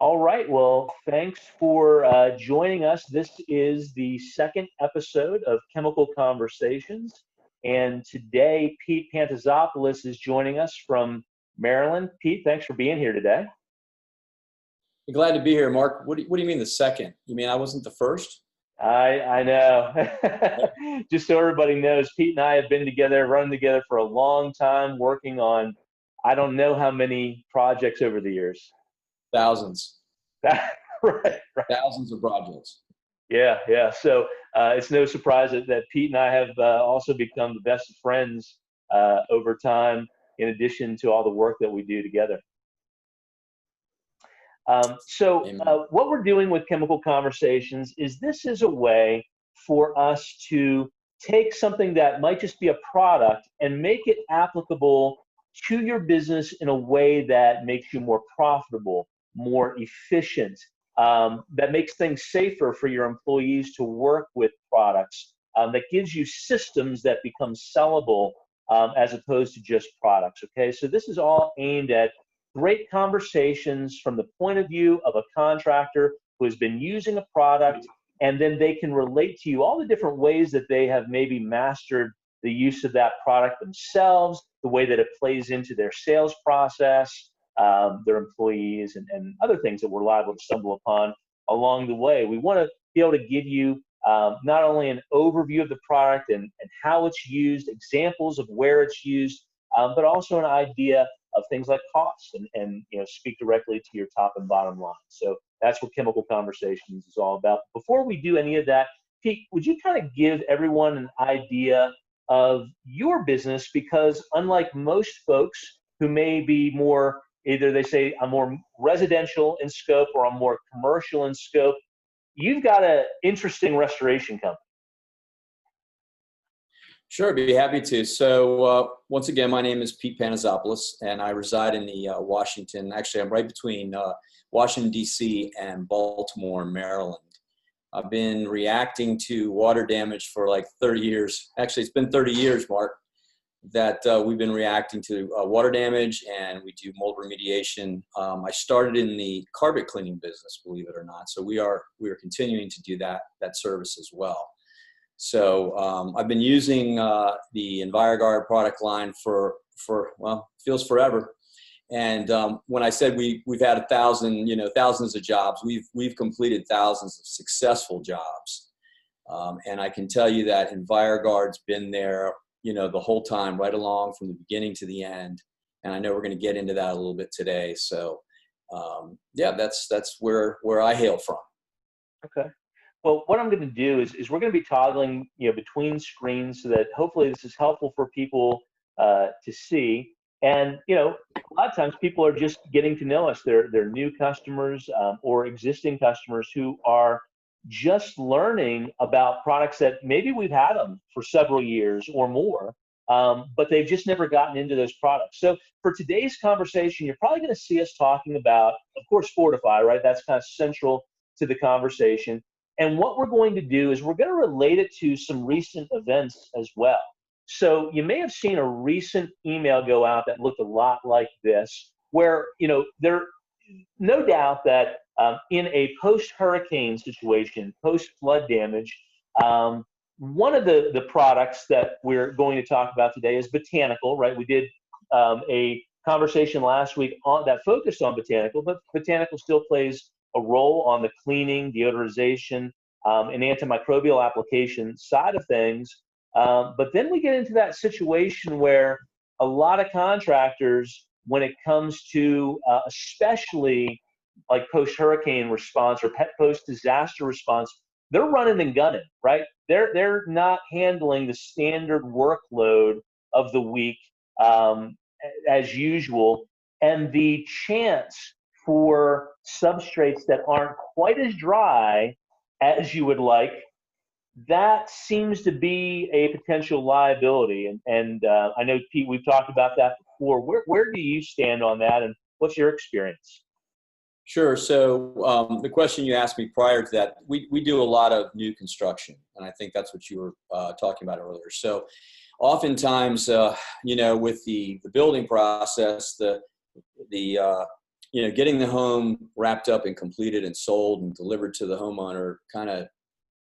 All right. Well, thanks for joining us. This is the second episode of Chemical Conversations. And today, Pete Pantazopoulos is joining us from Maryland. Pete, thanks for being here today. Glad to be here, Mark. What do you mean the second? You mean I wasn't the first? I know. Just so everybody knows, Pete and I have been together, running together for a long time, working on I don't know how many projects over the years. Thousands. Right. Thousands of projects. Yeah. So it's no surprise that Pete and I have also become the best of friends over time, in addition to all the work that we do together. What we're doing with Chemical Conversations is this is a way for us to take something that might just be a product and make it applicable to your business in a way that makes you more profitable, more efficient, that makes things safer for your employees to work with products, that gives you systems that become sellable as opposed to just products, okay? So this is all aimed at great conversations from the point of view of a contractor who has been using a product, and then they can relate to you all the different ways that they have maybe mastered the use of that product themselves, the way that it plays into their sales process, their employees, and other things that we're liable to stumble upon along the way. We want to be able to give you not only an overview of the product and how it's used, examples of where it's used, but also an idea of things like costs and speak directly to your top and bottom line. So that's what Chemical Conversations is all about. Before we do any of that, Pete, would you kind of give everyone an idea of your business? Because unlike most folks who may be more, either they say I'm more residential in scope or I'm more commercial in scope, you've got an interesting restoration company. Sure, I'd be happy to. So once again, my name is Pete Pantazopoulos, and I reside in the Washington. Actually, I'm right between Washington, D.C. and Baltimore, Maryland. I've been reacting to water damage for like 30 years. Actually, it's been 30 years, Mark, that we've been reacting to water damage, and we do mold remediation. I started in the carpet cleaning business, believe it or not. So we are continuing to do that service as well. So I've been using the Enviroguard product line for feels forever. And when I said we've had thousands of jobs, we've completed thousands of successful jobs. And I can tell you that Enviroguard's been there, the whole time, right along from the beginning to the end. And I know we're going to get into that a little bit today. So that's where I hail from. Okay. Well, what I'm going to do is we're going to be toggling between screens so that hopefully this is helpful for people to see. And a lot of times people are just getting to know us. They're new customers or existing customers who are just learning about products that maybe we've had them for several years or more, but they've just never gotten into those products. So for today's conversation, you're probably going to see us talking about, of course, Fortify, right? That's kind of central to the conversation. And what we're going to do is we're going to relate it to some recent events as well. So you may have seen a recent email go out that looked a lot like this, where, there no doubt that in a post-hurricane situation, post-flood damage, one of the products that we're going to talk about today is Botanical, right? We did a conversation last week that focused on Botanical, but Botanical still plays a role on the cleaning, deodorization, and antimicrobial application side of things. But then we get into that situation where a lot of contractors, when it comes to especially like post-hurricane response or post-disaster response, they're running and gunning, right? They're not handling the standard workload of the week as usual, and the chance for substrates that aren't quite as dry as you would like, that seems to be a potential liability. And I know, Pete, we've talked about that before. Where do you stand on that, and what's your experience? Sure. So the question you asked me prior to that, we do a lot of new construction, and I think that's what you were talking about earlier. So oftentimes, with the building process, the getting the home wrapped up and completed and sold and delivered to the homeowner kind of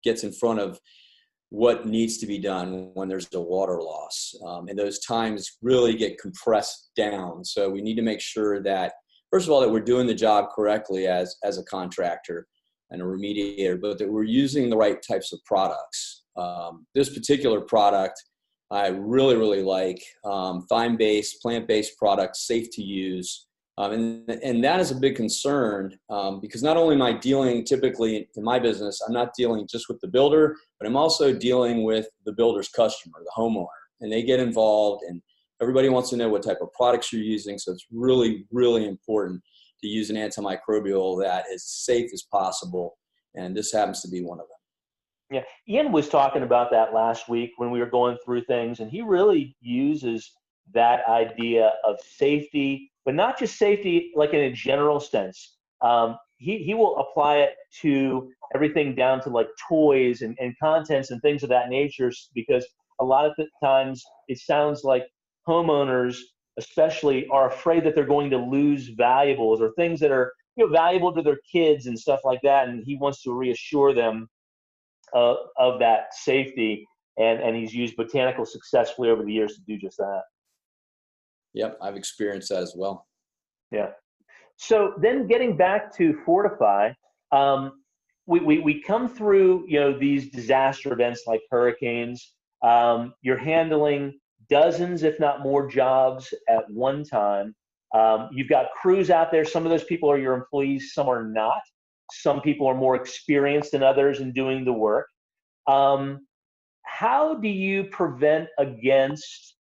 gets in front of what needs to be done when there's a water loss. And those times really get compressed down. So we need to make sure that, first of all, that we're doing the job correctly as a contractor and a remediator, but that we're using the right types of products. This particular product, I really, really like. Thyme-based, plant-based product, safe to use. And that is a big concern because not only am I dealing typically in my business, I'm not dealing just with the builder, but I'm also dealing with the builder's customer, the homeowner, and they get involved and everybody wants to know what type of products you're using. So it's really, really important to use an antimicrobial that is safe as possible. And this happens to be one of them. Yeah, Ian was talking about that last week when we were going through things, and he really uses that idea of safety, but not just safety like in a general sense. He will apply it to everything down to like toys and contents and things of that nature, because a lot of the times it sounds like homeowners especially are afraid that they're going to lose valuables or things that are valuable to their kids and stuff like that, and he wants to reassure them of that safety, and he's used Botanical successfully over the years to do just that. Yep, I've experienced that as well. Yeah. So then getting back to Fortify, we come through these disaster events like hurricanes. You're handling dozens, if not more, jobs at one time. You've got crews out there. Some of those people are your employees, some are not. Some people are more experienced than others in doing the work. How do you prevent against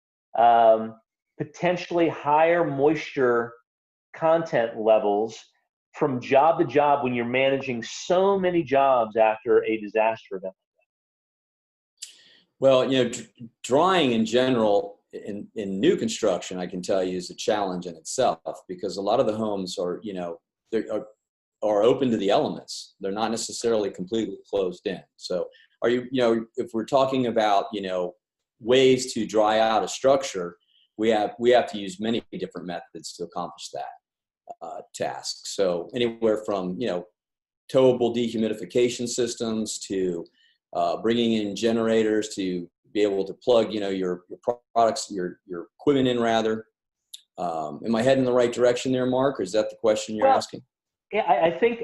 potentially higher moisture content levels from job to job when you're managing so many jobs after a disaster event? Well, drying in general in new construction, I can tell you, is a challenge in itself because a lot of the homes are open to the elements. They're not necessarily completely closed in. So if we're talking about, ways to dry out a structure, we have to use many different methods to accomplish that task. So anywhere from, towable dehumidification systems to bringing in generators to be able to plug, your products, your equipment in rather. Am I heading in the right direction there, Mark, or is that the question you're asking? Yeah, I think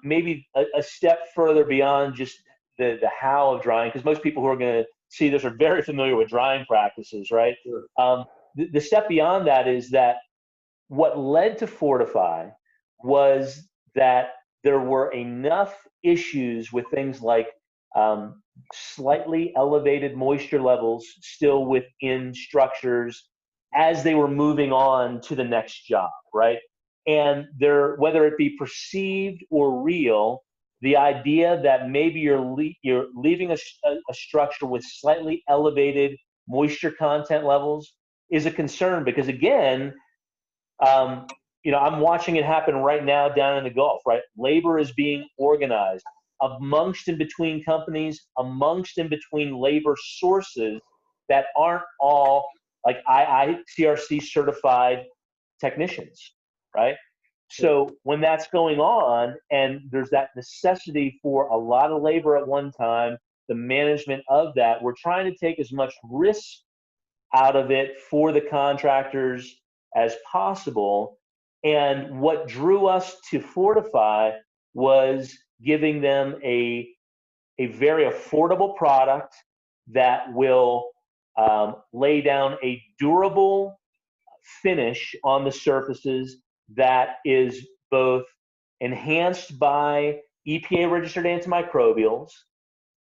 maybe a step further beyond just the how of drying, because most people who are going to see this are very familiar with drying practices, right? Sure. The step beyond that is that what led to Fortify was that there were enough issues with things like slightly elevated moisture levels still within structures as they were moving on to the next job, right? And whether it be perceived or real, the idea that maybe you're leaving a structure with slightly elevated moisture content levels is a concern, because again, I'm watching it happen right now down in the Gulf, right? Labor is being organized amongst and between companies, amongst and between labor sources that aren't all like ICRC certified technicians, right? So when that's going on and there's that necessity for a lot of labor at one time, the management of that, we're trying to take as much risk out of it for the contractors as possible. And what drew us to Fortify was giving them a very affordable product that will lay down a durable finish on the surfaces that is both enhanced by EPA registered antimicrobials,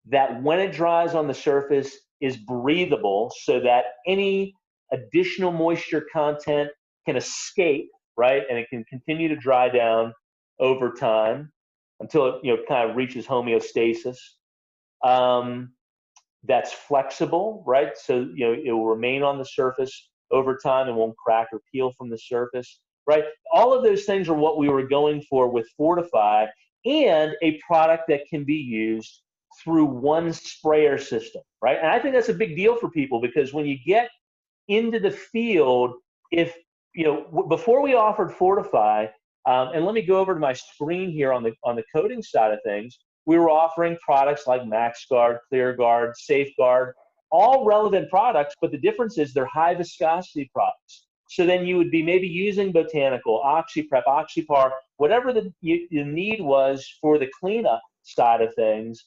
that when it dries on the surface is breathable so that any additional moisture content can escape, right? And it can continue to dry down over time until it kind of reaches homeostasis. That's flexible, right? So it will remain on the surface over time and won't crack or peel from the surface, right? All of those things are what we were going for with Fortify, and a product that can be used through one sprayer system, right? And I think that's a big deal for people, because when you get into the field, if before we offered Fortify, and let me go over to my screen here on the coating side of things. We were offering products like MaxGuard, ClearGuard, SafeGuard, all relevant products, but the difference is they're high viscosity products. So then you would be maybe using Botanical, OxyPrep, OxyPar, whatever the need was for the cleanup side of things.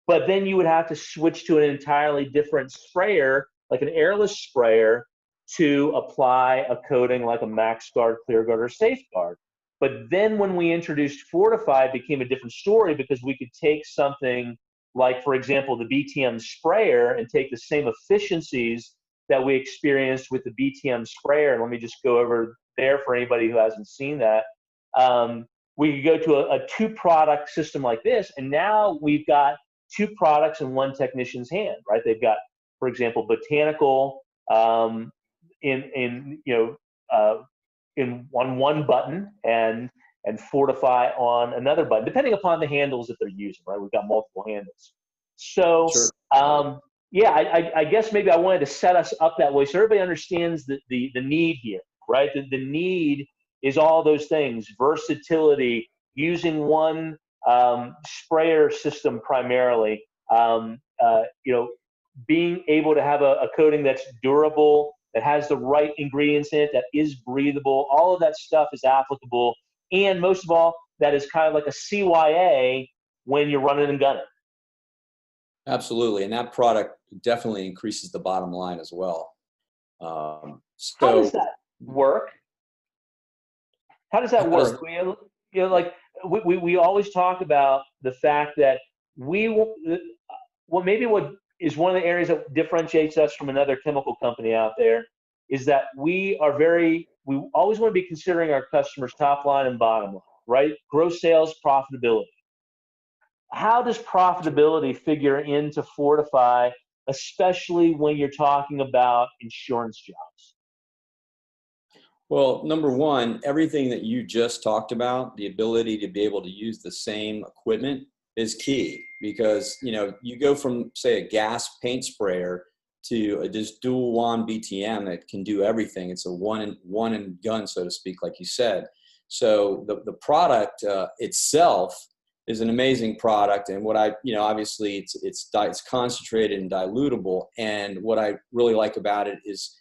But then you would have to switch to an entirely different sprayer, like an airless sprayer, to apply a coating like a MaxGuard, ClearGuard, or SafeGuard. But then when we introduced Fortify, it became a different story because we could take something like, for example, the BTM sprayer and take the same efficiencies that we experienced with the BTM sprayer. And let me just go over there for anybody who hasn't seen that. We could go to a two-product system like this, and now we've got two products in one technician's hand, right? They've got, for example, Botanical on one button and Fortify on another button, depending upon the handles that they're using, right? We've got multiple handles. So, Sure. I guess maybe I wanted to set us up that way so everybody understands the need here, right? The need is all those things: versatility, using one sprayer system primarily, being able to have a coating that's durable, that has the right ingredients in it, that is breathable. All of that stuff is applicable. And most of all, that is kind of like a CYA when you're running and gunning. Absolutely. And that product definitely increases the bottom line as well. How does that work? How does that work? We always talk about the fact that what is one of the areas that differentiates us from another chemical company out there is that we always want to be considering our customers' top line and bottom line, right? Gross sales, profitability. How does profitability figure into Fortify, especially when you're talking about insurance jobs? Well, number one, everything that you just talked about, the ability to be able to use the same equipment is key, because you go from, say, a gas paint sprayer to this dual wand BTM that can do everything. It's a one and gun, so to speak, like you said. So the product itself is an amazing product, and what obviously it's concentrated and dilutable. And what I really like about it is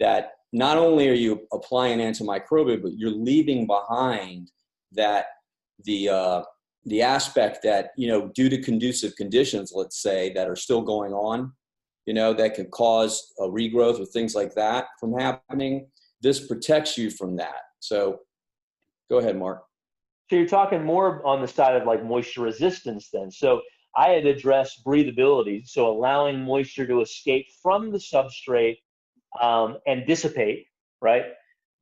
that not only are you applying antimicrobial, but you're leaving behind that the aspect that, due to conducive conditions, let's say, that are still going on, that can cause a regrowth or things like that from happening. This protects you from that. So go ahead, Mark. So you're talking more on the side of like moisture resistance then. So I had addressed breathability, so allowing moisture to escape from the substrate and dissipate, right?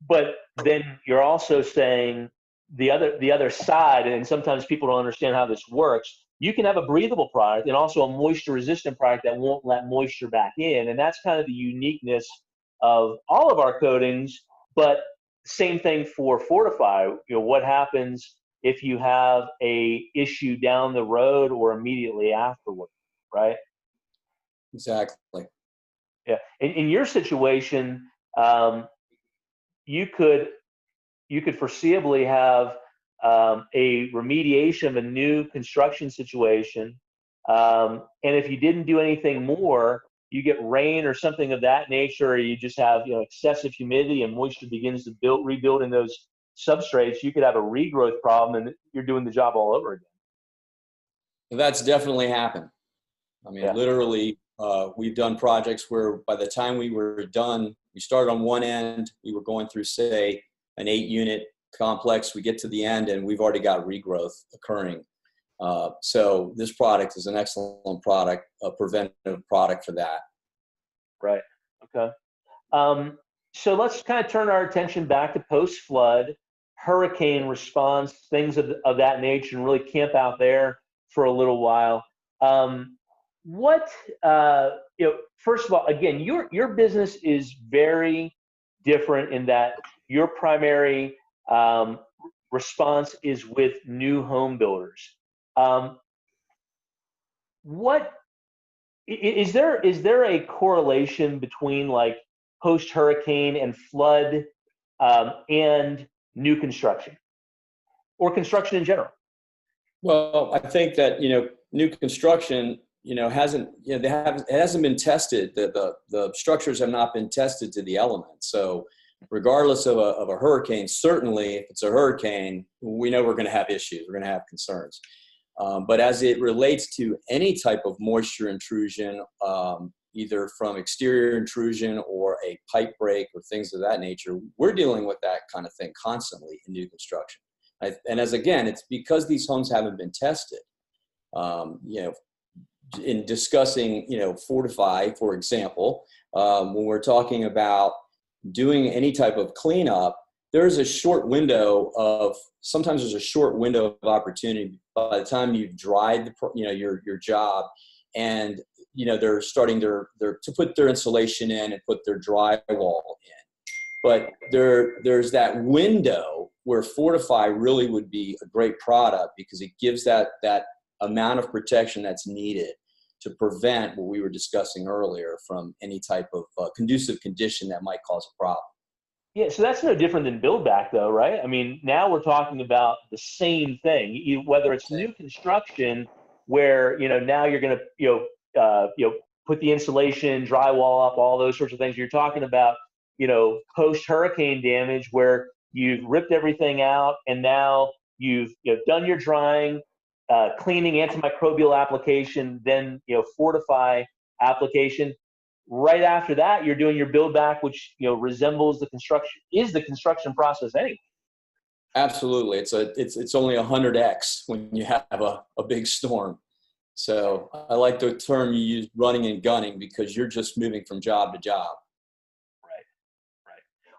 But then you're also saying the other side, and sometimes people don't understand how this works. You can have a breathable product and also a moisture resistant product that won't let moisture back in. And that's kind of the uniqueness of all of our coatings, but same thing for Fortify. What happens if you have a issue down the road or immediately afterward, right? Exactly. Yeah. In your situation, you could foreseeably have a remediation of a new construction situation, and if you didn't do anything more, you get rain or something of that nature, or you just have excessive humidity and moisture begins to rebuild in those substrates, you could have a regrowth problem, and you're doing the job all over again. That's definitely happened. I mean, Yeah. Literally, we've done projects where by the time we were done, we started on one end, we were going through, say, an 8-unit complex. We get to the end and we've already got regrowth occurring. So this product is an excellent product, a preventative product for that. Right. Okay. So let's kind of turn our attention back to post-flood, hurricane response, things of that nature, and really camp out there for a little while. First of all, again, your business is very different in that your primary response is with new home builders. What is there a correlation between like post-hurricane and flood and new construction or construction in general? Well, I think that, new construction, hasn't, it hasn't been tested. The structures have not been tested to the elements. So regardless of a hurricane, certainly if it's a hurricane, we know we're going to have issues. We're going to have concerns. But as it relates to any type of moisture intrusion, either from exterior intrusion or a pipe break or things of that nature, we're dealing with that kind of thing constantly in new construction. And it's because these homes haven't been tested. In discussing, Fortify, for example, when we're talking about doing any type of cleanup, sometimes there's a short window of opportunity by the time you've dried your job, and they're starting to put their insulation in and put their drywall in. But there's that window where Fortify really would be a great product, because it gives that amount of protection that's needed to prevent what we were discussing earlier from any type of conducive condition that might cause a problem. Yeah, so that's no different than build back, though, right? I mean, now we're talking about the same thing. Whether it's new construction, where now you're going to put the insulation, drywall up, all those sorts of things. You're talking about post hurricane damage, where you've ripped everything out and now you've done your drying, cleaning, antimicrobial application, then Fortify application. Right after that, you're doing your build back, which resembles the construction process anyway. Absolutely, it's only 100x when you have a big storm. So I like the term you use, running and gunning, because you're just moving from job to job. Right.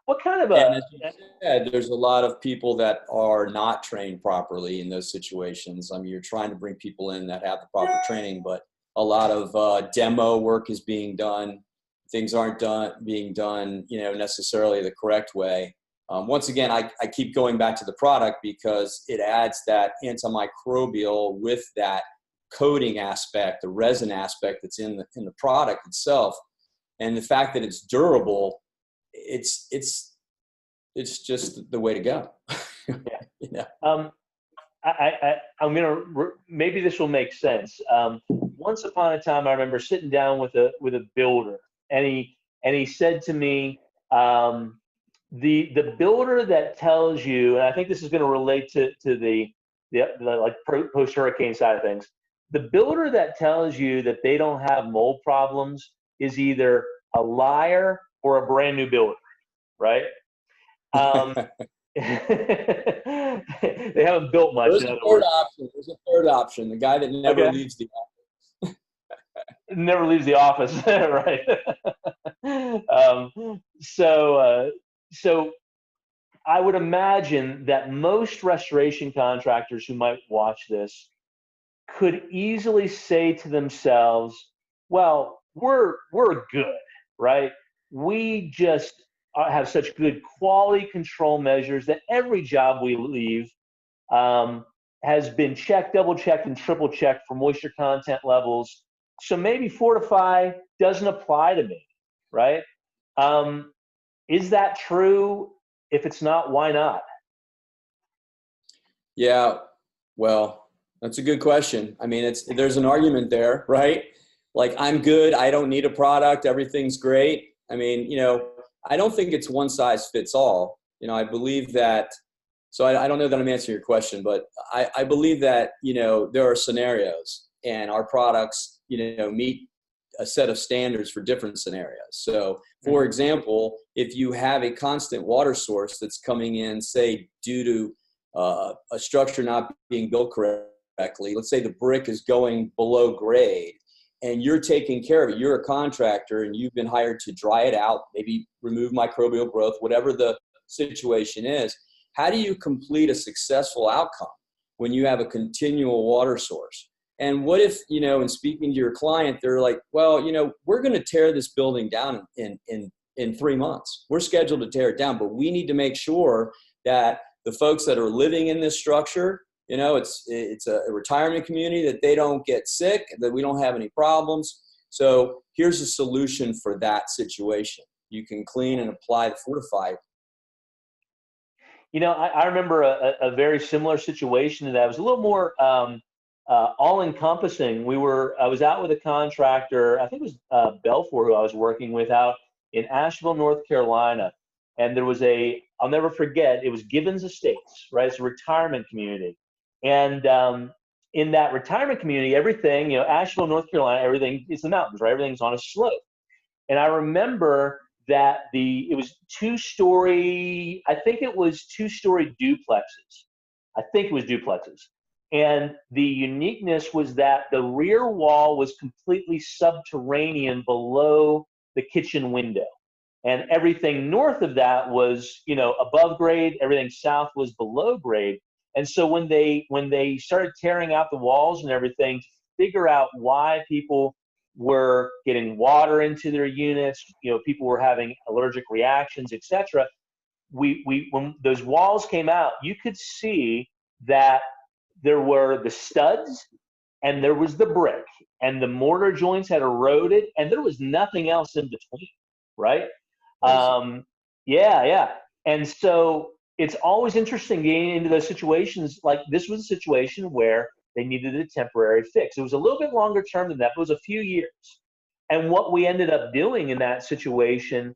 What kind of and as you said, there's a lot of people that are not trained properly in those situations. I mean, you're trying to bring people in that have the proper training, but a lot of demo work is being done. Things aren't being done, necessarily the correct way. Once again, I keep going back to the product, because it adds that antimicrobial with that coating aspect, the resin aspect that's in the product itself, and the fact that it's durable. It's just the way to go. Yeah. I'm gonna maybe this will make sense. Once upon a time, I remember sitting down with a builder, and he said to me, the builder that tells you, and I think this is going to relate to the like post hurricane side of things. The builder that tells you that they don't have mold problems is either a liar or a brand new builder, right? They haven't built much. There's a third option. The guy that never leaves the office. Never leaves the office, right? So I would imagine that most restoration contractors who might watch this could easily say to themselves, "Well, we're good, right? We just have such good quality control measures that every job we leave has been checked, double checked, and triple checked for moisture content levels. So maybe Fortify doesn't apply to me, right?" Is that true? If it's not, why not? Yeah, well, that's a good question. I mean, there's an argument there, right? Like, I'm good. I don't need a product. Everything's great. I mean, I don't think it's one size fits all. I believe that. So I don't know that I'm answering your question, but I believe that, there are scenarios, and our products, meet a set of standards for different scenarios. So, for example, if you have a constant water source that's coming in, say, due to a structure not being built correctly, let's say the brick is going below grade, and you're taking care of it, you're a contractor, and you've been hired to dry it out, maybe remove microbial growth, whatever the situation is. How do you complete a successful outcome when you have a continual water source? And what if, in speaking to your client, they're like, well, we're going to tear this building down in 3 months. We're scheduled to tear it down, but we need to make sure that the folks that are living in this structure, it's a retirement community, that they don't get sick, that we don't have any problems. So here's a solution for that situation. You can clean and apply the Fortify I remember a very similar situation to that. It was a little more all-encompassing. I was out with a contractor, I think it was Belfour, who I was working with out in Asheville, North Carolina. And there was I'll never forget, it was Gibbons Estates, right? It's a retirement community. And in that retirement community, everything, Asheville, North Carolina, everything is the mountains, right? Everything's on a slope. And I remember that it was two-story, I think it was two-story duplexes. I think it was duplexes. And the uniqueness was that the rear wall was completely subterranean below the kitchen window. And everything north of that was, above grade, everything south was below grade. And so when they started tearing out the walls and everything to figure out why people were getting water into their units, people were having allergic reactions, etc. When those walls came out, you could see that there were the studs and there was the brick, and the mortar joints had eroded, and there was nothing else in between, right? Yeah. And so it's always interesting getting into those situations. Like this was a situation where they needed a temporary fix. It was a little bit longer term than that, but it was a few years. And what we ended up doing in that situation,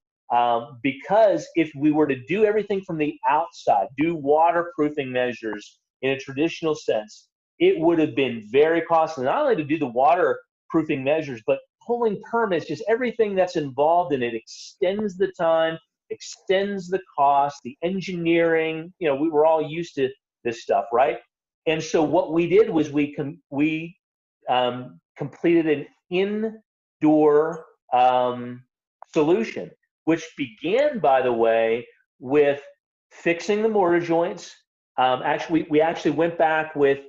because if we were to do everything from the outside, do waterproofing measures in a traditional sense, it would have been very costly, not only to do the waterproofing measures, but pulling permits, just everything that's involved in it extends the time, extends the cost, the engineering. We were all used to this stuff, right? And so what we did was we completed an indoor solution, which began, by the way, with fixing the mortar joints. We actually went back with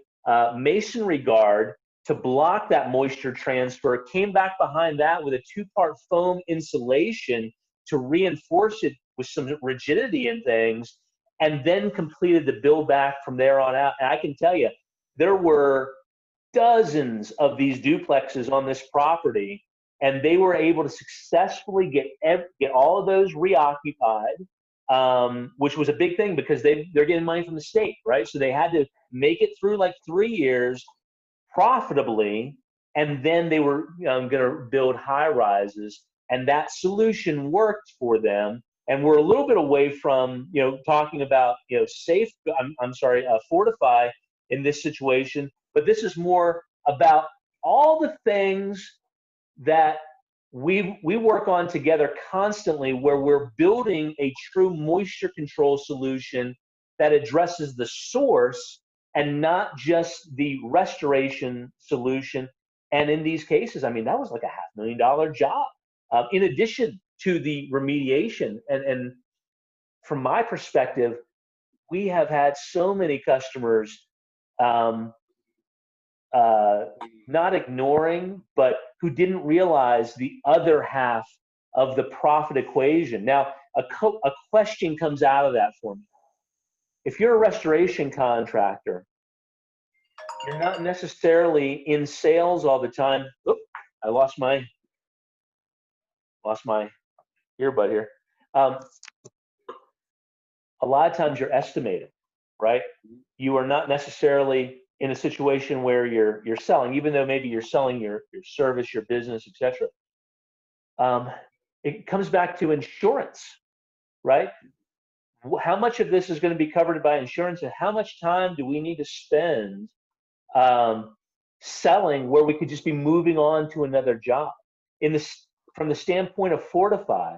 masonry guard to block that moisture transfer, came back behind that with a two-part foam insulation to reinforce it with some rigidity and things, and then completed the build back from there on out. And I can tell you, there were dozens of these duplexes on this property, and they were able to successfully get all of those reoccupied, which was a big thing because they're getting money from the state, right? So they had to make it through like 3 years profitably, and then they were going to build high rises, and that solution worked for them. And we're a little bit away from talking about Fortify in this situation, but this is more about all the things that we work on together constantly, where we're building a true moisture control solution that addresses the source and not just the restoration solution. And in these cases, that was like a $500,000 job, in addition to the remediation. And from my perspective, we have had so many customers not ignoring, but who didn't realize the other half of the profit equation. Now, a question comes out of that for me. If you're a restoration contractor, you're not necessarily in sales all the time. Oop, I lost my earbud here. A lot of times you're estimating, right? You are not necessarily in a situation where you're selling, even though maybe you're selling your service, your business, etc. It comes back to insurance, right? How much of this is going to be covered by insurance, and how much time do we need to spend selling where we could just be moving on to another job? From the standpoint of Fortify,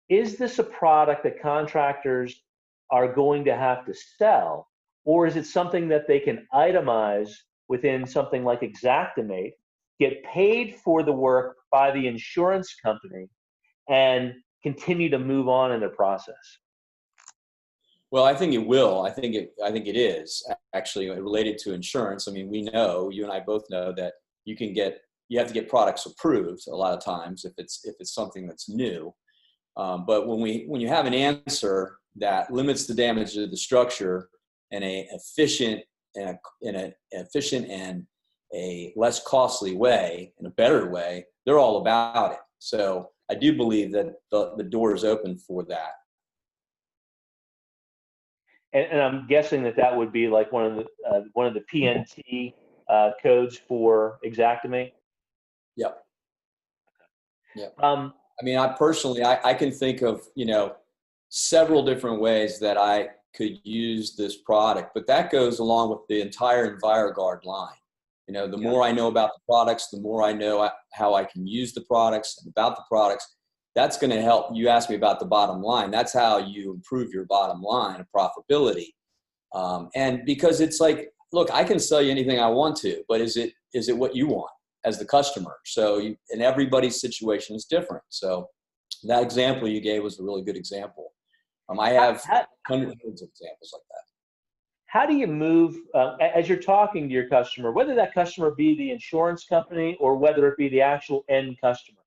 is this a product that contractors are going to have to sell, or is it something that they can itemize within something like Xactimate, get paid for the work by the insurance company, and continue to move on in their process? Well, I think it will. I think it is actually related to insurance. We know, you and I both know, that you have to get products approved a lot of times if it's something that's new. But when you have an answer that limits the damage to the structure in an efficient and a less costly way, in a better way, they're all about it. So I do believe that the door is open for that. And I'm guessing that would be like one of the PNT codes for Xactimate. Yep. Yep. Um, I mean, I can think of, several different ways that I could use this product, but that goes along with the entire Enviroguard line. The more I know about the products, the more I know how I can use the products and about the products. That's going to help. You asked me about the bottom line. That's how you improve your bottom line of profitability. And because it's like, look, I can sell you anything I want to, but is it what you want as the customer? So and everybody's situation is different. So that example you gave was a really good example. I have hundreds of examples like that. How do you move, as you're talking to your customer, whether that customer be the insurance company or whether it be the actual end customer,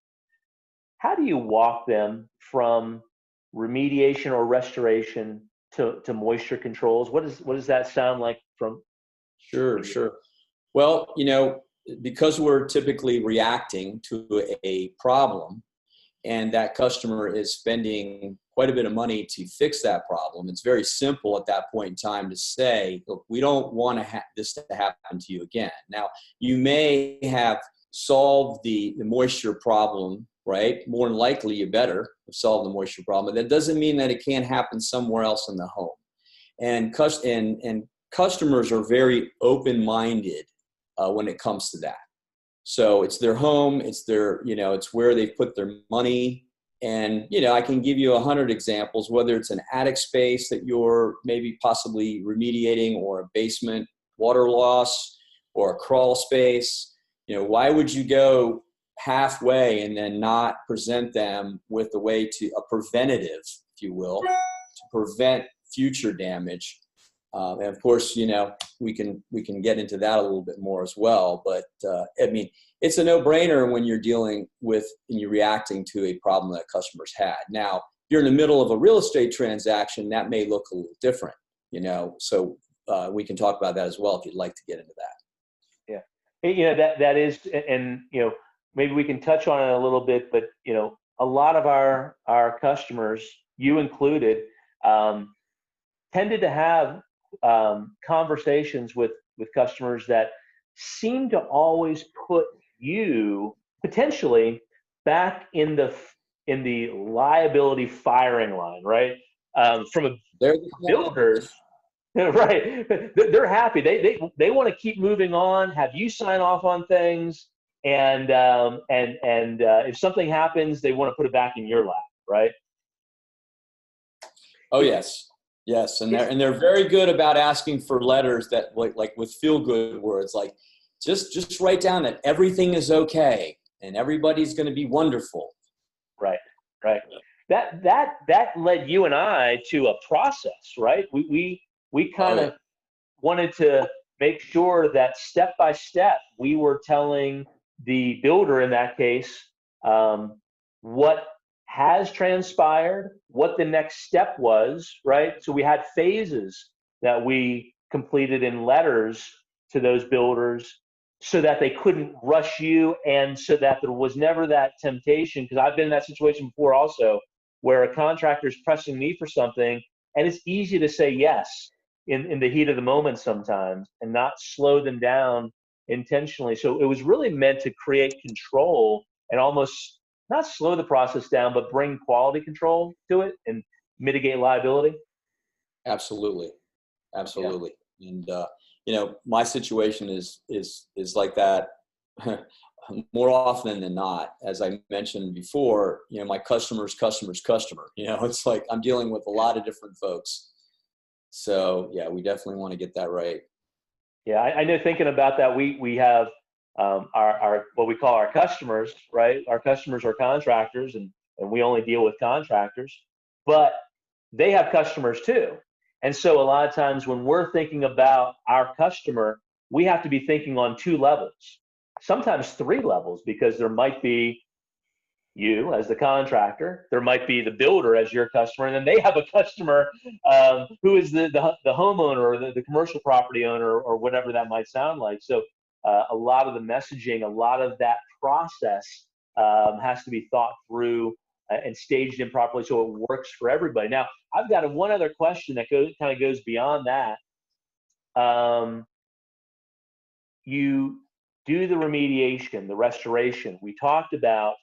how do you walk them from remediation or restoration to moisture controls? What does that sound like from? Sure. Well, because we're typically reacting to a problem and that customer is spending quite a bit of money to fix that problem, it's very simple at that point in time to say, look, we don't want this to happen to you again. Now, you may have solved the moisture problem, right? More than likely, you better have solved the moisture problem. But that doesn't mean that it can't happen somewhere else in the home. And customers are very open-minded when it comes to that. So it's their home, it's their, it's where they've put their money. And, I can give you 100 examples, whether it's an attic space that you're maybe possibly remediating or a basement water loss or a crawl space. Why would you go halfway and then not present them with a way to a preventative, if you will, to prevent future damage? And of course, we can get into that a little bit more as well. But I mean, it's a no-brainer when you're dealing with and you're reacting to a problem that customers had. Now, if you're in the middle of a real estate transaction, that may look a little different. So we can talk about that as well if you'd like to get into that. Yeah, that is, and maybe we can touch on it a little bit. But a lot of our customers, you included, tended to have conversations with customers that seem to always put you potentially back in the liability firing line, right? From a builders, right? They're happy. They want to keep moving on, have you sign off on things, and if something happens, they want to put it back in your lap, right? Oh yes. Yes, and they're very good about asking for letters that like with feel-good words, like just write down that everything is okay and everybody's going to be wonderful. Right. That led you and I to a process, right? We kind of wanted to make sure that step by step we were telling the builder in that case what has transpired, what the next step was, right? So we had phases that we completed in letters to those builders so that they couldn't rush you and so that there was never that temptation, because I've been in that situation before also, where a contractor is pressing me for something and it's easy to say yes in the heat of the moment sometimes and not slow them down intentionally. So it was really meant to create control and almost not slow the process down, but bring quality control to it and mitigate liability. Absolutely. And my situation is like that more often than not. As I mentioned before, my customer's customer. It's like I'm dealing with a lot of different folks. So yeah, we definitely want to get that right. Yeah, I know. Thinking about that, we have our what we call our customers, right? Our customers are contractors, and we only deal with contractors, but they have customers too. And so a lot of times when we're thinking about our customer, we have to be thinking on two levels, sometimes three levels, because there might be you as the contractor, there might be the builder as your customer, and then they have a customer who is the homeowner or the commercial property owner or whatever that might sound like. So a lot of the messaging, a lot of that process has to be thought through and staged in properly so it works for everybody. Now, I've got one other question that kind of goes beyond that. You do the remediation, the restoration. We talked about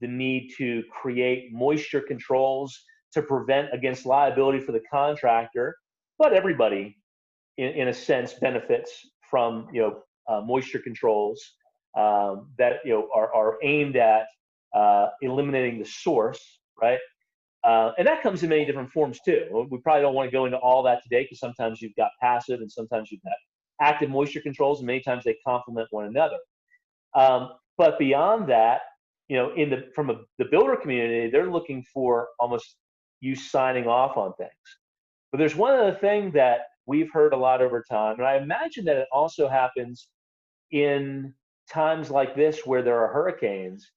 the need to create moisture controls to prevent against liability for the contractor, but everybody, in a sense, benefits from moisture controls that are aimed at eliminating the source, right? And that comes in many different forms too. We probably don't want to go into all that today because sometimes you've got passive and sometimes you've got active moisture controls, and many times they complement one another. But beyond that, from the builder community, they're looking for almost you signing off on things. But there's one other thing that we've heard a lot over time, and I imagine that it also happens in times like this where there are hurricanes.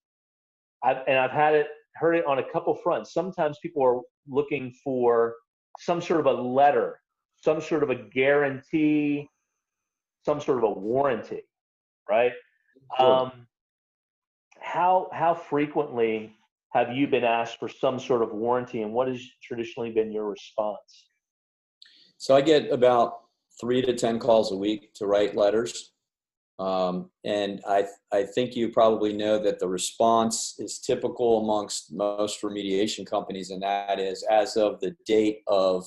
I've heard it on a couple fronts. Sometimes people are looking for some sort of a letter, some sort of a guarantee, some sort of a warranty, right? Sure. How frequently have you been asked for some sort of warranty, and what has traditionally been your response? So I get about 3 to 10 calls a week to write letters. And I think you probably know that the response is typical amongst most remediation companies, and that is as of the date of,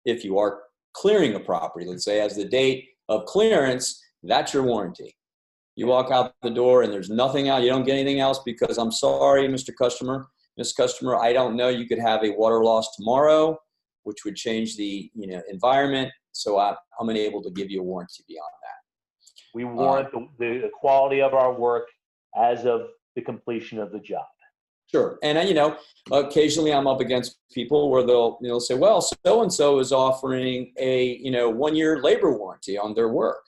if you are clearing a property, let's say as the date of clearance, that's your warranty. You walk out the door and there's nothing out, you don't get anything else because I'm sorry, Mr. Customer, Miss Customer, I don't know, you could have a water loss tomorrow, which would change the environment. So I'm unable to give you a warranty beyond that. We warrant the quality of our work as of the completion of the job. Sure. And, occasionally I'm up against people where they'll say, well, so-and-so is offering a, 1-year labor warranty on their work.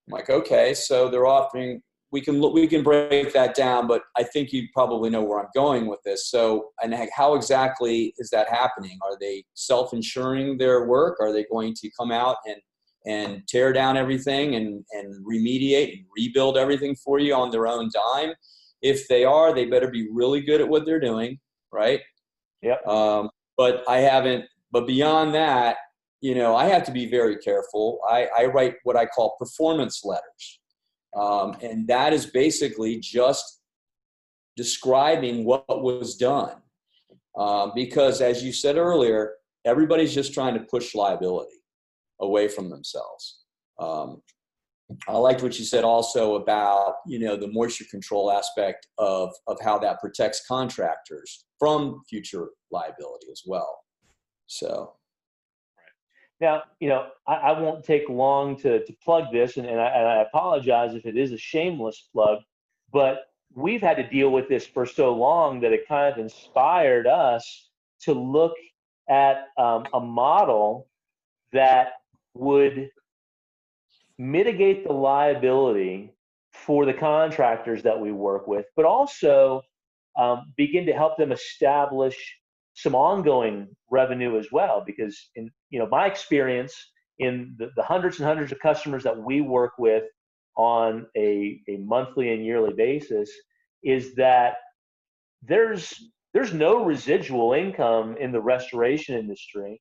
I'm like, okay, so they're offering, we can break that down, but I think you probably know where I'm going with this. So, and how exactly is that happening? Are they self-insuring their work? Are they going to come out and tear down everything and remediate and rebuild everything for you on their own dime? If they are, they better be really good at what they're doing, right? Yeah. But beyond that, I have to be very careful. I write what I call performance letters. And that is basically just describing what was done. Because as you said earlier, everybody's just trying to push liability away from themselves. I liked what you said also about, the moisture control aspect of how that protects contractors from future liability as well. So. Now, I won't take long to plug this, and I apologize if it is a shameless plug, but we've had to deal with this for so long that it kind of inspired us to look at a model that would mitigate the liability for the contractors that we work with, but also begin to help them establish some ongoing revenue as well. Because in my experience, in the hundreds and hundreds of customers that we work with on a monthly and yearly basis, is that there's no residual income in the restoration industry.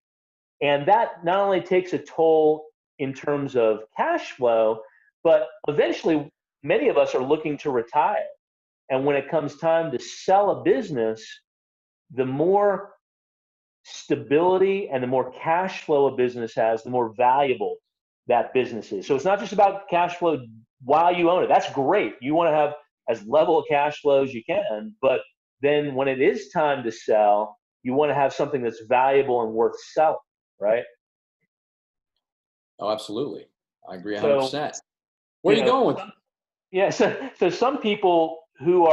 And that not only takes a toll in terms of cash flow, but eventually many of us are looking to retire. And when it comes time to sell a business, the more stability and the more cash flow a business has, the more valuable that business is. So it's not just about cash flow while you own it. That's great. You want to have as level of cash flow as you can, but then when it is time to sell, you want to have something that's valuable and worth selling, right? Oh, absolutely. I agree 100%. So, Where are you going with that? Yeah, so some people who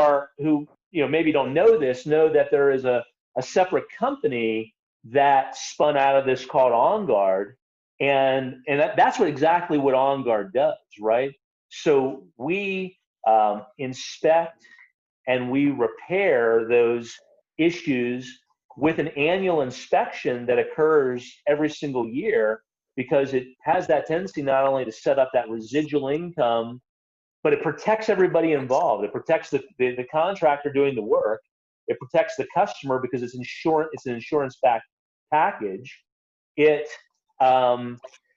maybe don't know this, know that there is a separate company that spun out of this called OnGuard, and that's exactly what OnGuard does, right? So we inspect and we repair those issues with an annual inspection that occurs every single year, because it has that tendency not only to set up that residual income, but it protects everybody involved. It protects the contractor doing the work. It protects the customer because it's insurance. It's an insurance-backed package.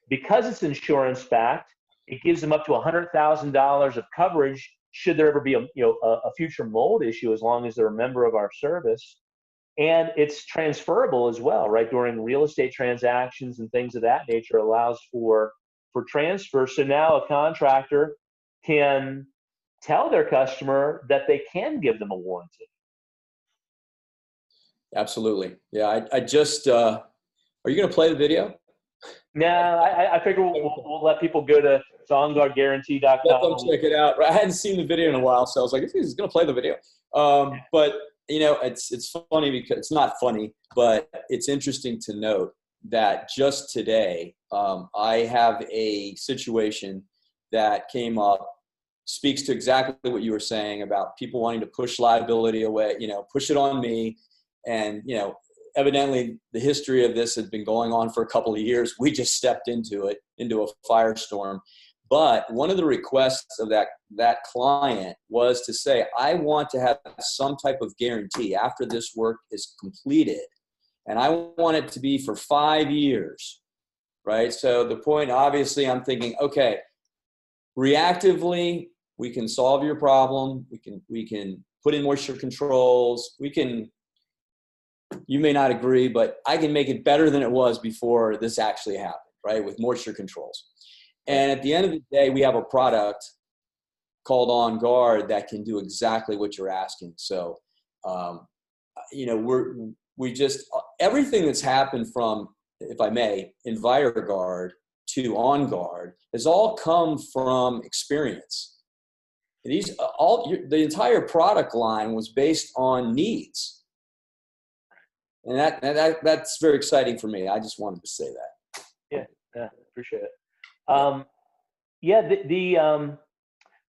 Because it's insurance-backed, it gives them up to $100,000 of coverage should there ever be a future mold issue, as long as they're a member of our service. And it's transferable as well, right? During real estate transactions and things of that nature, it allows for transfer. So now a contractor can tell their customer that they can give them a warranty. Absolutely. Yeah. I just, are you going to play the video? No, I figure we'll let people go to OnGuardGuarantee.com. Let them check it out. I hadn't seen the video in a while, so I was like, he's going to play the video. But it's funny because it's not funny, but it's interesting to note that just today, I have a situation that came up, speaks to exactly what you were saying about people wanting to push liability away, push it on me. And, evidently the history of this had been going on for a couple of years. We just stepped into a firestorm. But one of the requests of that client was to say, I want to have some type of guarantee after this work is completed. And I want it to be for 5 years, right? So the point, obviously, I'm thinking, okay, reactively, we can solve your problem. We can put in moisture controls. You may not agree, but I can make it better than it was before this actually happened, right? With moisture controls. And at the end of the day, we have a product called OnGuard that can do exactly what you're asking. So, everything that's happened from, if I may, Enviroguard to OnGuard has all come from experience. The entire product line was based on needs. And that's very exciting for me. I just wanted to say that. Yeah, appreciate it.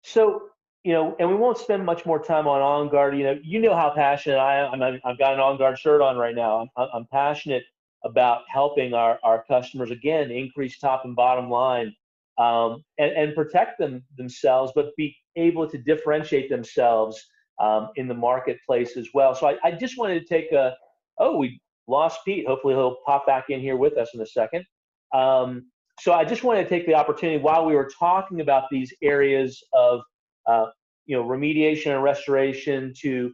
So, and we won't spend much more time on OnGuard. You know how passionate I am. I've got an OnGuard shirt on right now. I'm passionate about helping our customers, again, increase top and bottom line, and protect themselves, but be able to differentiate themselves in the marketplace as well. So I just wanted to take we lost Pete. Hopefully he'll pop back in here with us in a second. So I just wanted to take the opportunity while we were talking about these areas of, remediation and restoration to,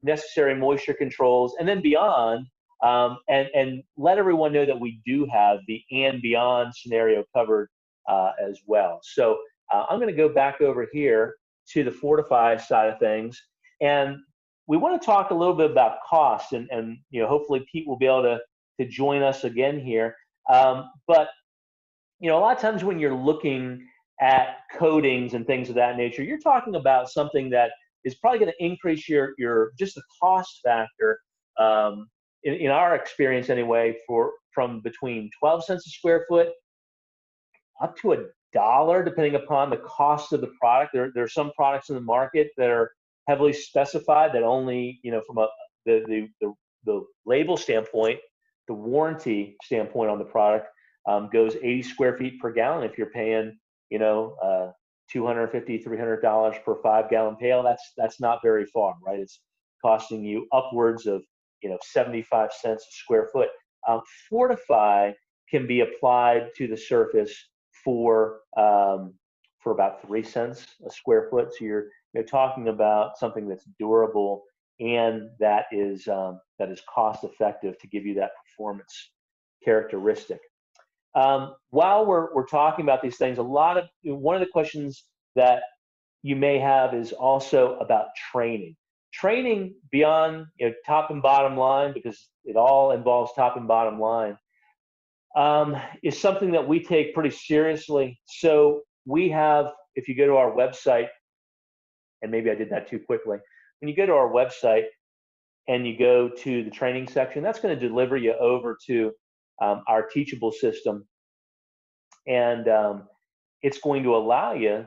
necessary moisture controls and then beyond, and let everyone know that we do have the and beyond scenario covered as well. So I'm going to go back over here to the Fortify side of things, and we want to talk a little bit about cost, and hopefully Pete will be able to join us again here. But a lot of times when you're looking at coatings and things of that nature, you're talking about something that is probably going to increase your just the cost factor. In our experience anyway, from between 12 cents a square foot up to $1, depending upon the cost of the product. There are some products in the market that are heavily specified that only, from the label standpoint, the warranty standpoint on the product, goes 80 square feet per gallon. If you're paying, $250, $300 per 5-gallon pail, that's not very far, right? It's costing you upwards of, 75 cents a square foot. Fortify can be applied to the surface for about 3 cents a square foot. So you're talking about something that's durable and that is cost effective to give you that performance characteristic. While we're talking about these things, one of the questions that you may have is also about training. Training beyond top and bottom line, because it all involves top and bottom line, is something that we take pretty seriously. So we have, if you go to our website, and maybe I did that too quickly, when you go to our website and you go to the training section, that's going to deliver you over to our teachable system, and it's going to allow you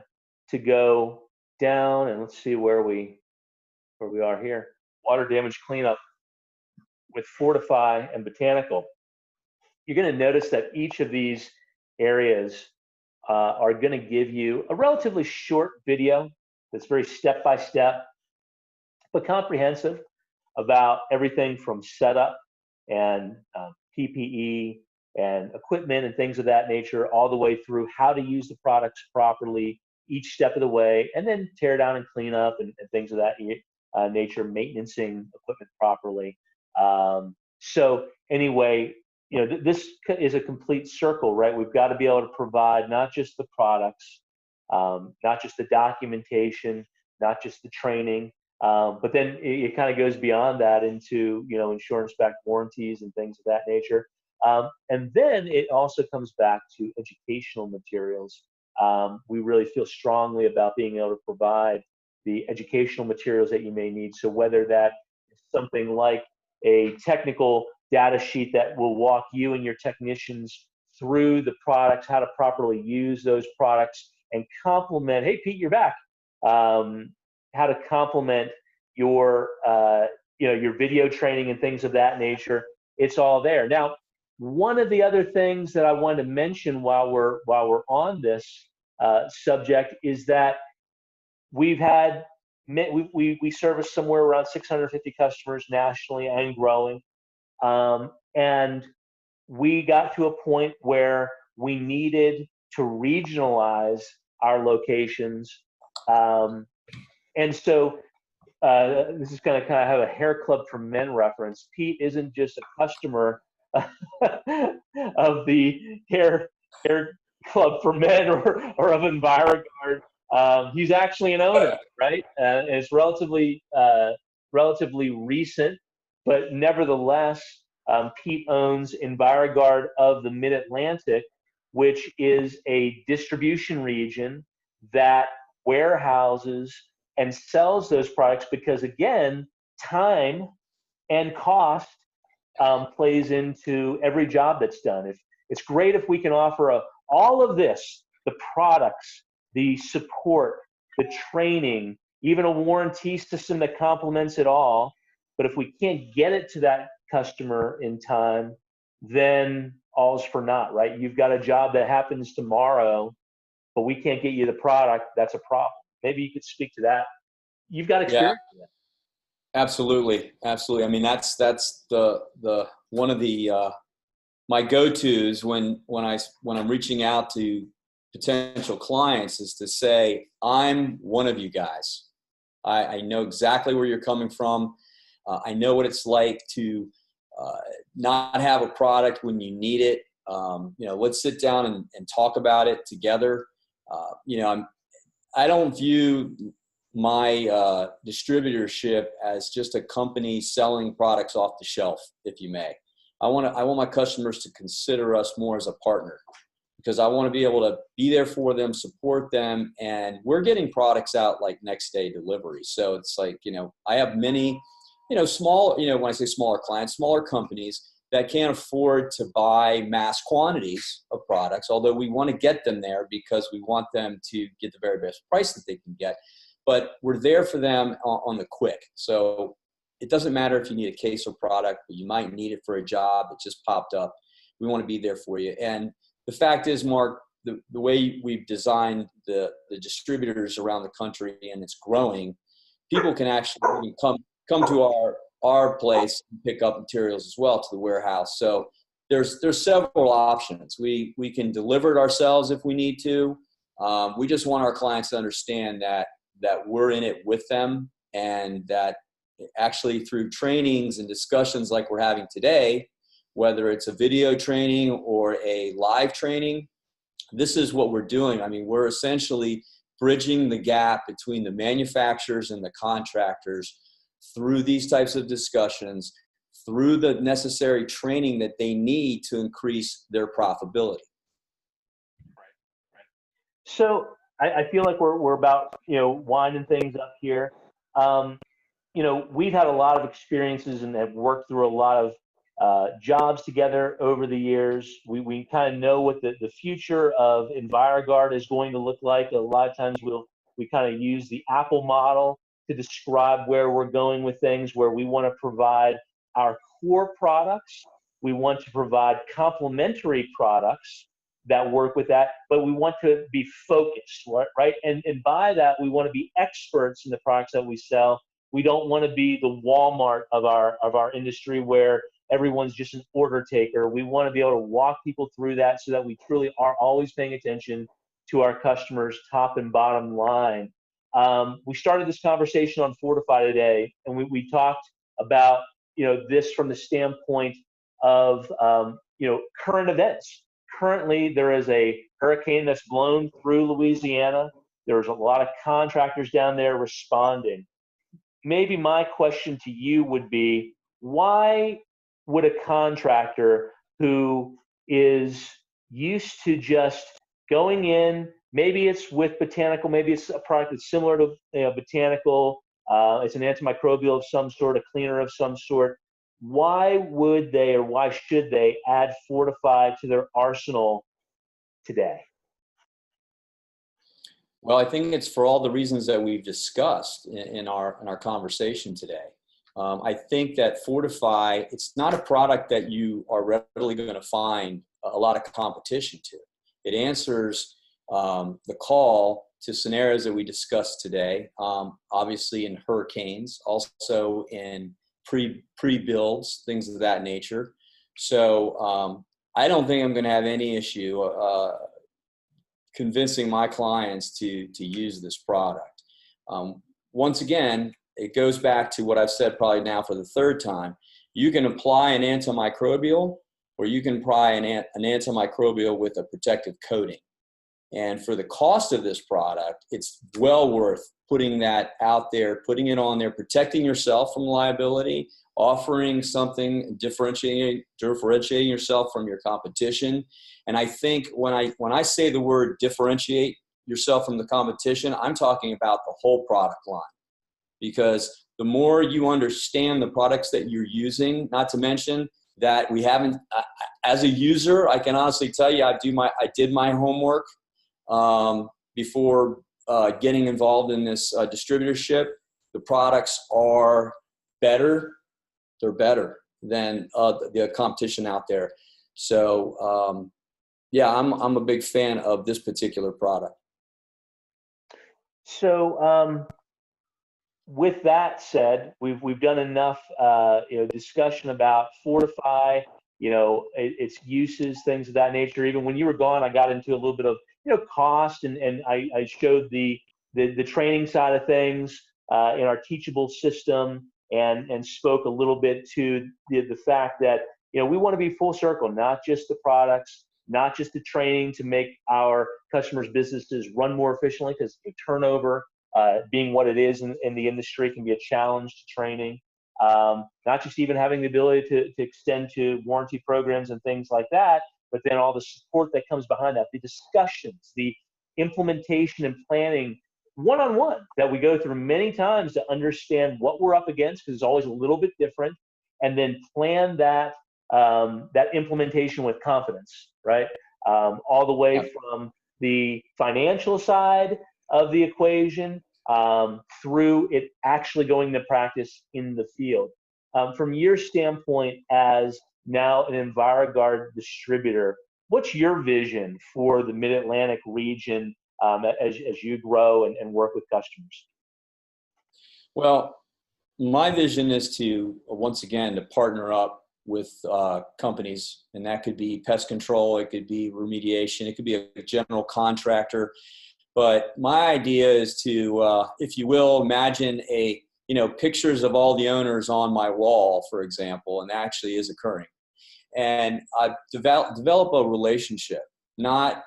to go down, and let's see where we are here. Water damage cleanup with Fortify and Botanical. You're going to notice that each of these areas are going to give you a relatively short video that's very step-by-step, but comprehensive about everything from setup and PPE and equipment and things of that nature, all the way through how to use the products properly each step of the way, and then tear down and clean up and things of that nature, maintaining equipment properly. So anyway, this is a complete circle, right? We've got to be able to provide not just the products, not just the documentation, not just the training, but then it kind of goes beyond that into, insurance-backed warranties and things of that nature. And then it also comes back to educational materials. We really feel strongly about being able to provide the educational materials that you may need. So whether that is something like a technical data sheet that will walk you and your technicians through the products, how to properly use those products, and complement, hey, Pete, you're back. How to complement your, your video training and things of that nature. It's all there. Now, one of the other things that I wanted to mention while we're on this subject is that we service somewhere around 650 customers nationally and growing. And we got to a point where we needed to regionalize our locations. And so this is going to kind of have a hair club for men reference. Pete isn't just a customer of the hair club for men or of Enviroguard. He's actually an owner, right? And it's relatively recent, but nevertheless, Pete owns Enviroguard of the Mid-Atlantic, which is a distribution region that warehouses and sells those products because, again, time and cost plays into every job that's done. It's great if we can offer all of this, the products, the support, the training, even a warranty system that complements it all. But if we can't get it to that customer in time, then all's for naught, right? You've got a job that happens tomorrow, but we can't get you the product. That's a problem. Maybe you could speak to that. You've got experience with that. Absolutely. I mean, that's the one of the my go-tos when I'm reaching out to potential clients is to say, I'm one of you guys. I know exactly where you're coming from. I know what it's like to not have a product when you need it. Let's sit down and talk about it together. I don't view my distributorship as just a company selling products off the shelf, if you may. I want my customers to consider us more as a partner, because I want to be able to be there for them, support them, and we're getting products out like next day delivery. So it's like, I have many, small, when I say smaller clients, smaller companies that can't afford to buy mass quantities of products, although we want to get them there because we want them to get the very best price that they can get. But we're there for them on the quick. So it doesn't matter if you need a case of product, but you might need it for a job that just popped up. We want to be there for you. And the fact is, Mark, the way we've designed the distributors around the country, and it's growing, people can actually come to our place and pick up materials as well to the warehouse. So there's several options. We can deliver it ourselves if we need to. We just want our clients to understand that we're in it with them, and that actually through trainings and discussions like we're having today, whether it's a video training or a live training, this is what we're doing. I mean, we're essentially bridging the gap between the manufacturers and the contractors through these types of discussions, through the necessary training that they need to increase their profitability. So I feel like we're about, winding things up here. We've had a lot of experiences and have worked through a lot of jobs together over the years. We kind of know what the future of Enviroguard is going to look like. A lot of times we kind of use the Apple model to describe where we're going with things, where we want to provide our core products. We want to provide complementary products that work with that, but we want to be focused, right? And by that, we want to be experts in the products that we sell, We don't want to be the Walmart of our industry where everyone's just an order taker. We want to be able to walk people through that so that we truly are always paying attention to our customers' top and bottom line. We started this conversation on Fortify today, and we talked about this from the standpoint of current events. Currently, there is a hurricane that's blown through Louisiana. There's a lot of contractors down there responding. Maybe my question to you would be, why would a contractor who is used to just going in, maybe it's with Botanical, maybe it's a product that's similar to Botanical, it's an antimicrobial of some sort, a cleaner of some sort, why would they or why should they add Fortify to their arsenal today? Well, I think it's for all the reasons that we've discussed in our conversation today. I think that Fortify, it's not a product that you are readily going to find a lot of competition to. It answers the call to scenarios that we discussed today, obviously in hurricanes, also in pre-builds, things of that nature. So I don't think I'm going to have any issue convincing my clients to use this product. Once again, it goes back to what I've said probably now for the third time. You can apply an antimicrobial, or you can apply an antimicrobial with a protective coating. And for the cost of this product, it's well worth putting that out there, putting it on there, protecting yourself from liability, offering something, differentiating yourself from your competition. And I think when I say the word differentiate yourself from the competition, I'm talking about the whole product line. Because the more you understand the products that you're using, not to mention that we haven't, as a user, I can honestly tell you, I did my homework before getting involved in this distributorship. The products are better. They're better than the competition out there. So yeah, I'm a big fan of this particular product. So with that said, we've done enough discussion about Fortify, its uses, things of that nature. Even when you were gone, I got into a little bit of cost, and I showed the training side of things in our teachable system, and spoke a little bit to the fact that we want to be full circle, not just the products, not just the training to make our customers' businesses run more efficiently, because turnover, being what it is in the industry, can be a challenge to training. Not just even having the ability to extend to warranty programs and things like that, but then all the support that comes behind that, the discussions, the implementation and planning one-on-one that we go through many times to understand what we're up against, because it's always a little bit different, and then plan that implementation with confidence, right? All the way from the financial side of the equation through it actually going to practice in the field. From your standpoint as now an Enviroguard distributor, what's your vision for the Mid-Atlantic region as you grow and work with customers? Well, my vision is to, once again, to partner up with companies, and that could be pest control, it could be remediation, it could be a general contractor. But my idea is to, if you will, imagine pictures of all the owners on my wall, for example, and that actually is occurring. And develop a relationship, not,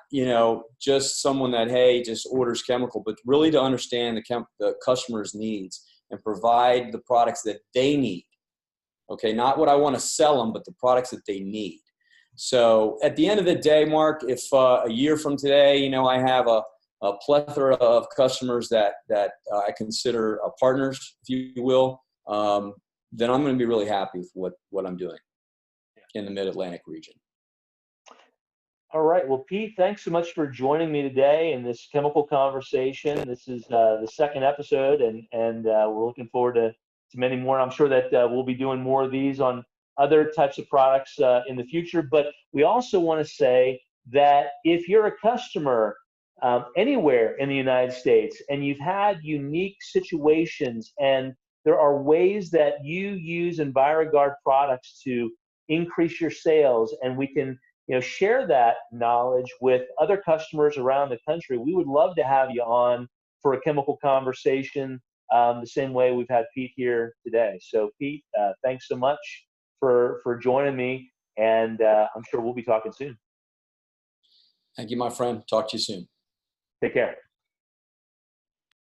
just someone that, hey, just orders chemical, but really to understand the customer's needs and provide the products that they need. Okay, not what I want to sell them, but the products that they need. So at the end of the day, Mark, if a year from today, I have a plethora of customers that I consider partners, if you will, then I'm going to be really happy with what I'm doing in the Mid-Atlantic region. All right. Well, Pete, thanks so much for joining me today in this chemical conversation. This is the second episode, and we're looking forward to many more. I'm sure that we'll be doing more of these on other types of products in the future. But we also want to say that if you're a customer anywhere in the United States and you've had unique situations and there are ways that you use Enviroguard products to increase your sales, and we can share that knowledge with other customers around the country. We would love to have you on for a chemical conversation, the same way we've had Pete here today. So Pete, thanks so much for joining me, and I'm sure we'll be talking soon. Thank you, my friend. Talk to you soon. Take care.